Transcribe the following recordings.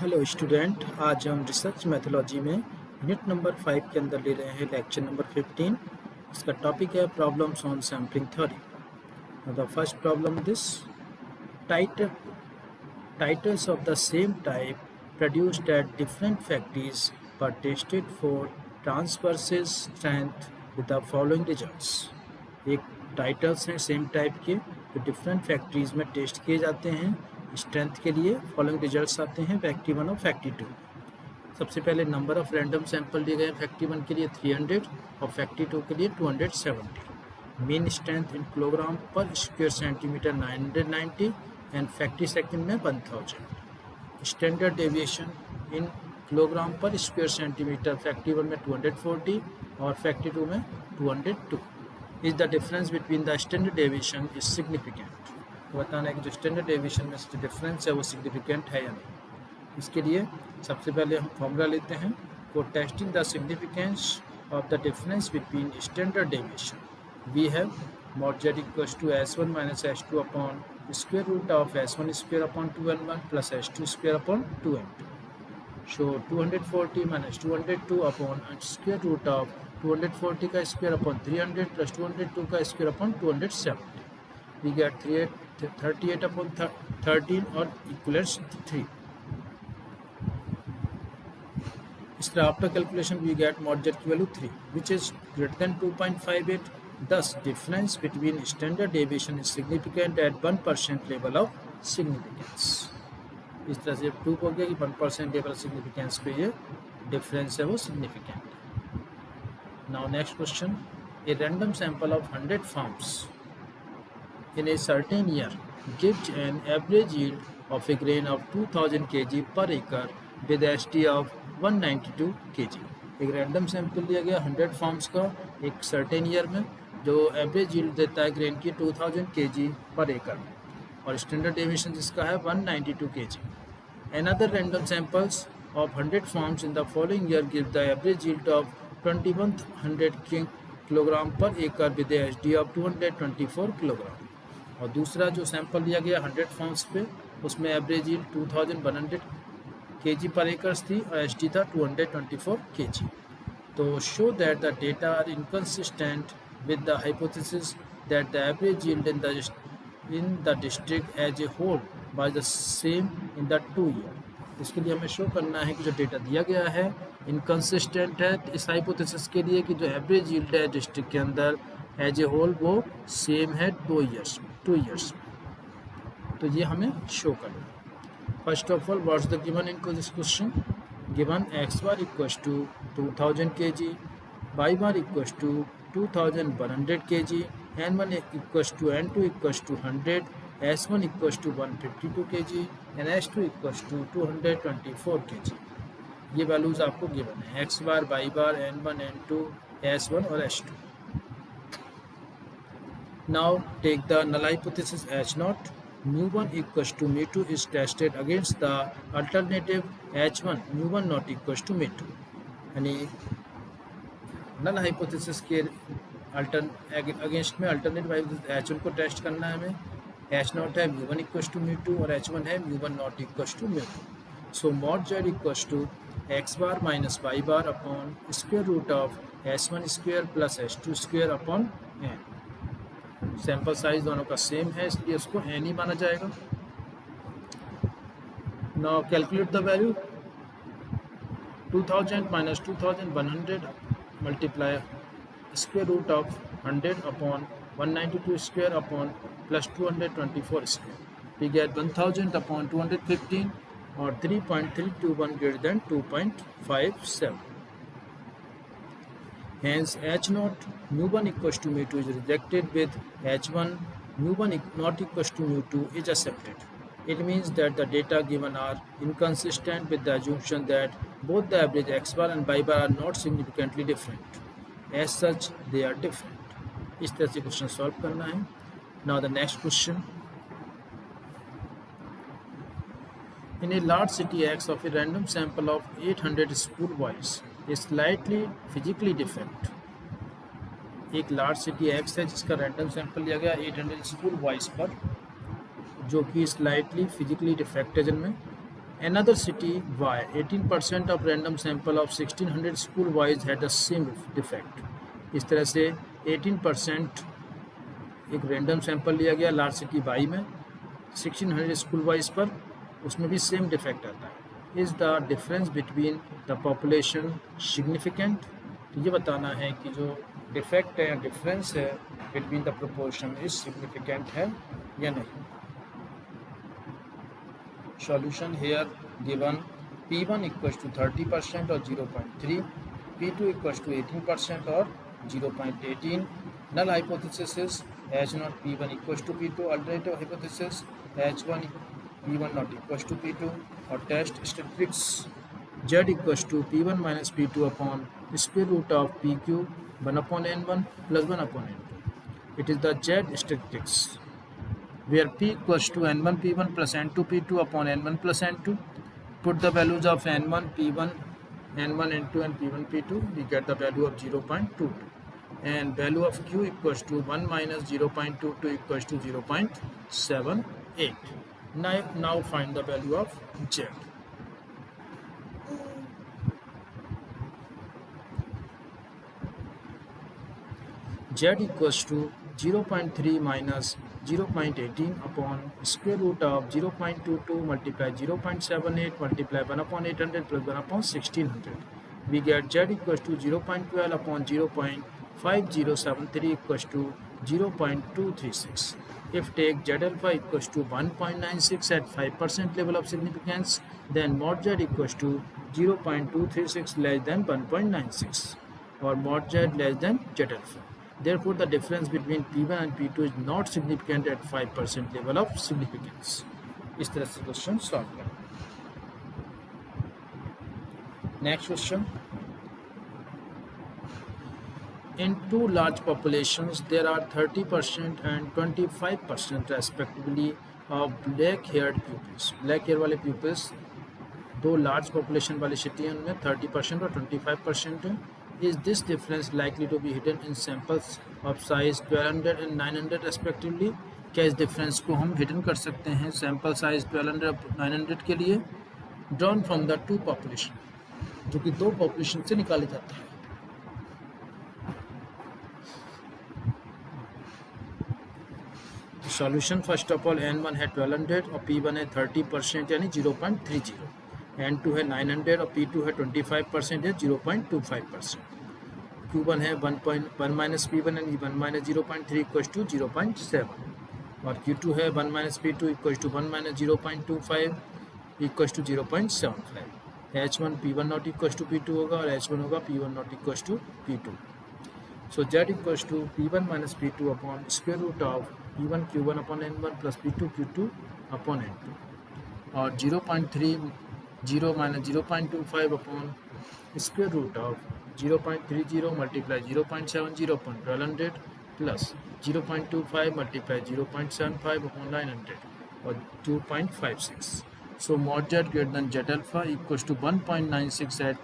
Hello student, आज हम research mythology में यूनिट नंबर 5 के अंदर ले रहे हैं लेक्चर नंबर 15। इसका टॉपिक है problems on sampling theory. The first problem this titles of the same type produced at different factories were tested for transverse strength with the following results। एक titles हैं same type के जो different factories में test किए जाते हैं strength के लिए। फॉलोइंग रिजल्ट्स आते हैं फैक्ट्री 1 और फैक्ट्री 2। सबसे पहले नंबर ऑफ रैंडम सैंपल लिए गए फैक्ट्री 1 के लिए 300 और फैक्ट्री 2 के लिए 270। मीन स्ट्रेंथ इन किलोग्राम पर square centimetre 990 and factory second में 1000। स्टैंडर्ड डेविएशन इन किलोग्राम पर स्क्वायर सेंटीमीटर फैक्ट्री 1 में 240 और फैक्ट्री 2 में 202। Is the difference between the standard deviation is significant. तो बताना है कि जो स्टैंडर्ड डेविएशन में जो डिफरेंस है वो सिग्निफिकेंट है या नहीं। इसके लिए सबसे पहले हम फॉर्मूला लेते हैं for testing the significance of the difference between standard deviation. We have mod z equals to s1 minus s2 upon square root of s1 square upon 2n1 plus s2 square upon 2n2. So 240 minus 202 upon square root of 240 का square upon 300 plus 202 का square upon 270। We get 38 upon 13 और equals 3। इस तरह after calculation we get mod z की value 3 which is greater than 2.58। Thus, difference between standard deviation is significant at 1% level of significance। इस तरह से prove हो गया कि 1% लेवल सिग्निफिकेंस पे ये डिफरेंस है वो सिग्निफिकेंट है। Now next question, a random sample of 100 farms in a certain year gives an average yield of a grain of 2000 kg per acre with ST of 192 kg। एक random sample लिया गया 100 farms का एक certain year में जो average yield देता है grain की 2000 kg पर एकड़ और स्टैंडर्ड डेविएशन जिसका है 192 kg। Another random samples of 100 farms in the following year give the average yield of 2100 kilogram पर एकड़ विद एसडी ऑफ 224 किलोग्राम। और दूसरा जो सैंपल लिया गया 100 फार्म्स पे उसमें एवरेज यील्ड 2100 kg पर एकर्स थी और एसडी था 224 kg। तो show that the data are inconsistent with the hypothesis that the average yield in the district as a whole was the same in the 2 year। इसके लिए हमें show करना है कि जो डेटा दिया गया है इनकंसिस्टेंट है इस हाइपोथेसिस के लिए कि जो एवरेज यील्ड है डिस्ट्रिक्ट के अंदर एज ए होल वो सेम है 2 ईयर्स में। तो ये हमें शो करना है। First of all what's the given in this question. Given x bar equals to 2000 kg, y bar equals to 2100 kg, n1 equals to n2 equals to 100, s1 equals to 152 kg and s2 equals to 224 kg। ये values आपको given है x बार, y बार, n1, n2, s1 और s2। Now take the null hypothesis h0 mu1 equals to mu2 is tested against the alternative h1 mu1 not equals to mu2। यानी null hypothesis के against में alternative h1 को test करना है हमें। h0 है mu1 equals to mu2 और h1 है mu1 not equals to mu2। So mod z equals to x bar minus y bar upon square root of s1 square plus s2 square upon n। Sample size दोनों का same है इसलिए उसको n ही माना जाएगा। Now calculate the value 2000 minus 2100 multiply square root of 100 upon 192 square upon plus 224 square। We get 1000 upon 215 or 3.321 greater than 2.57। Hence h0 mu1 equals to mu2 is rejected with h1 mu1 not equals to mu2 is accepted। It means that the data given are inconsistent with the assumption that both the average x bar and y bar are not significantly different। As such, they are different। इस तरह से question solve करना है। Now the next question, in a large city X of a random sample of 800 schoolboys is slightly physically defect। एक large city X है जिसका random sample लिया गया 800 स्कूल बॉयज़ पर जो कि स्लाइटली फिजिकली डिफेक्ट है जिनमें Another city Y, 18% of random sample of 1600 school wise had the same defect. इस तरह से 18% एक रैंडम सैंपल लिया गया लार्ज सिटी वाई में 1600 स्कूल वाइज पर, उसमें भी सेम डिफेक्ट आता है. Is the difference between the population significant? तो ये बताना है कि जो डिफेक्ट है या डिफरेंस है between the proportion is significant है या नहीं. Solution here given P1 equals to 30% और 0.3, P2 इक्वल्स टू 18% और 0.18. Null hypothesis is H0 P1 equals to P2. Alternative hypothesis H1 P1 not equals to P2. और test statistics Z equals to P1 minus P2 upon square root of PQ 1 upon N1 plus 1 upon N2. It is the Z statistics where P equals to N1 P1 plus N2 P2 upon N1 plus N2. Put the values of N1 P1, N1 N2 and P1 P2. We get the value of 0.22 and value of Q equals to 1 minus 0.22 equals to 0.78. Now find the value of Z. Z equals to 0.3 minus 0.18 upon square root of 0.22 multiply 0.78 multiply 1 upon 800 plus 1 upon 1600. We get Z equals to 0.12 upon 0.5073 equals to 0.236. If take Z alpha equals to 1.96 at 5% level of significance, then mod Z equals to 0.236 less than 1.96 or mod Z less than Z alpha. Therefore, the difference between P1 and P2 is not significant at 5% level of significance. इस तरह से question solve करें. Next question. In two large populations, there are 30% and 25% respectively of black-haired pupils. Black hair वाले pupils दो large population वाली city हैं, उनमें 30% और 25% हैं. Is this difference likely to be hidden in samples of size 1200 and 900 respectively? क्या इस difference को हम हिडन कर सकते हैं सैम्पल साइज 1200 और 900 के लिए? Drawn from the two population, जो कि दो पॉपुलेशन से निकाले जाते हैं. Solution first of all N1 है 1200 और P1 है 30% यानी 0.30. N2 है 900 और P2 है 25% है 0.25%. Q1 है 1 minus P1 and 1 minus 0.3 equals to 0.7 और Q2 है 1 minus P2 equals to 1 minus 0.25 equals to 0.75. H1 P1 not equals to P2 होगा और H1 होगा P1 not equals to P2. So Z equals to P1 minus P2 upon square root of P1 Q1 upon N1 plus P2 Q2 upon N2 और 0.30 minus 0.25 upon square root of 0.30 multiply 0.70 upon 1200 plus 0.25 multiply 0.75 upon 900 और 2.56. सो mod Z greater than Z alpha equals to 1.96 at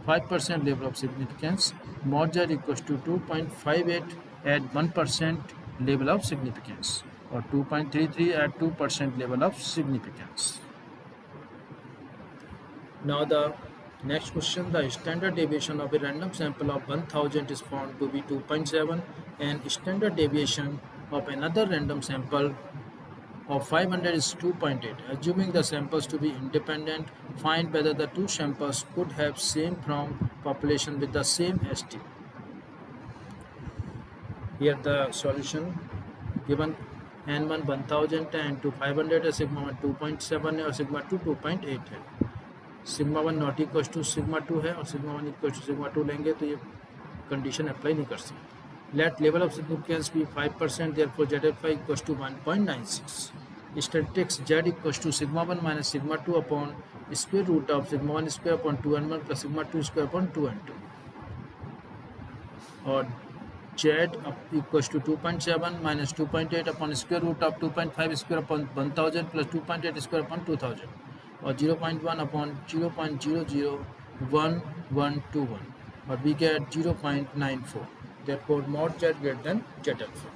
5% level of significance. Mod Z equals to 2.58 at 1% level of significance or 2.33 at 2% level of significance. Now the next question, the standard deviation of a random sample of 1000 is found to be 2.7 and standard deviation of another random sample of 500 is 2.8. Assuming the samples to be independent, find whether the two samples could have same from population with the same ST. Here the solution given N1 1000 and N2 500 है, sigma 1 2.7 है और sigma 2 2.8 है. Sigma 1 not equal to sigma 2 है और sigma 1 equal to sigma 2 लेंगे तो ये condition apply नहीं कर सकते. लेट लेवल ऑफ सिग्निफिकेंस भी 5%, therefore Z alpha equals to 1.96. Statistics Z equals to sigma 1 minus sigma 2 upon square root of sigma 1 square upon 2n1 plus sigma 2 square upon 2n2 और Z equals to 2.7 minus 2.8 upon square root of 2.5 square upon 1000 plus 2.8 square upon 2000 और 0.1 upon 0.001121 और we get 0.94. Therefore mod Z greater than Z alpha.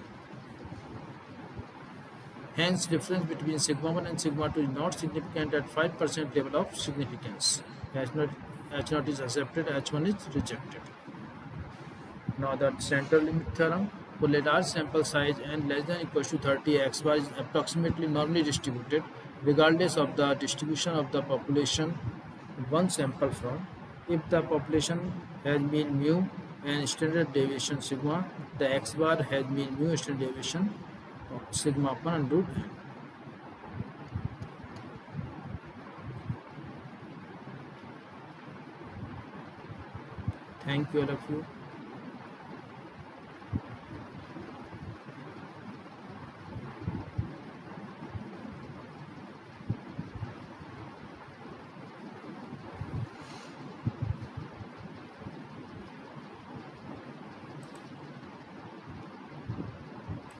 Hence, difference between sigma 1 and sigma 2 is not significant at 5% level of significance. H0 is accepted, H1 is rejected. Now the central limit theorem. For a large sample size and less than equals to 30, x bar is approximately normally distributed regardless of the distribution of the population one sample from. If the population has mean mu and standard deviation sigma, the x bar has mean mu standard deviation sigma upon root n. Thank you all of you.